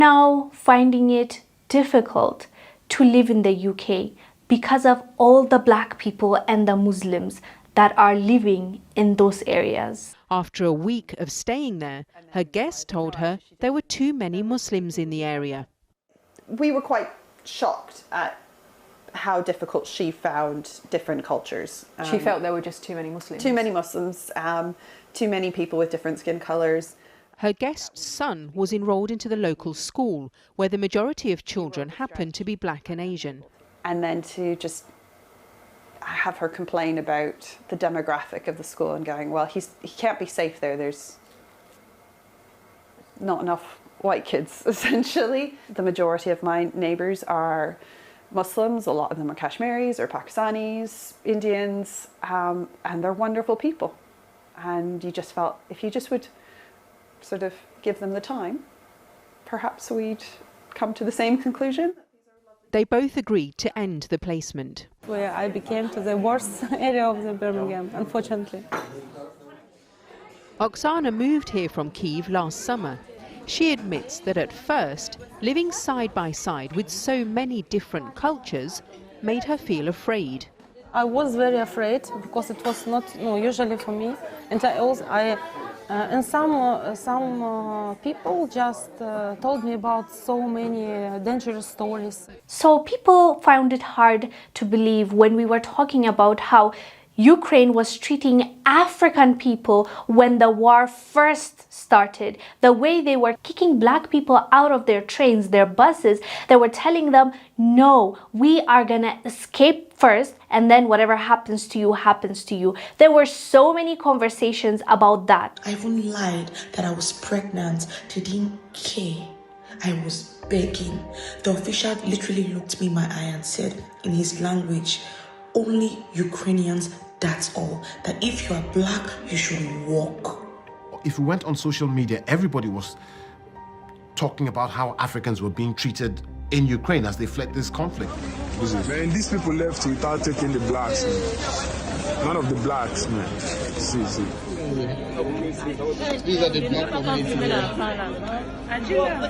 Now finding it difficult to live in the UK because of all the black people and the Muslims that are living in those areas. After a week of staying there, her guest told her there were too many Muslims in the area. We were quite shocked at how difficult she found different cultures. She felt there were just too many Muslims. Too many Muslims, too many people with different skin colours. Her guest's son was enrolled into the local school, where the majority of children happened to be black and Asian. And then to just have her complain about the demographic of the school and going, well, he can't be safe there. There's not enough white kids, essentially. The majority of my neighbours are Muslims. A lot of them are Kashmiris or Pakistanis, Indians, and they're wonderful people. And you just felt if you just would sort of give them the time, perhaps we'd come to the same conclusion. They both agreed to end the placement. Where I became to the worst area of the Birmingham, unfortunately. Oksana moved here from Kyiv last summer. She admits that at first, living side by side with so many different cultures made her feel afraid. I was very afraid because it was not usually for me, and and some people just told me about so many dangerous stories. So people found it hard to believe when we were talking about how Ukraine was treating African people when the war first started. The way they were kicking black people out of their trains, their buses, they were telling them, no, we are gonna escape first and then whatever happens to you, happens to you. There were so many conversations about that. I even lied that I was pregnant. They didn't care. I was begging. The official literally looked me in my eye and said in his language, only Ukrainians, that's all. That if you are black, you should walk. If we went on social media, everybody was talking about how Africans were being treated in Ukraine as they fled this conflict. Man, these people left without taking the blacks, man. None of the blacks, man. See. These are the black community.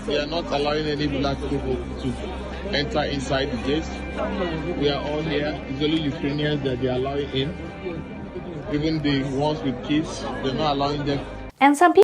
We are not allowing any black people to enter inside the gates. We are all here. It's only Ukrainians that they are allowing in. Even the ones with kids, they're not allowing them. And some people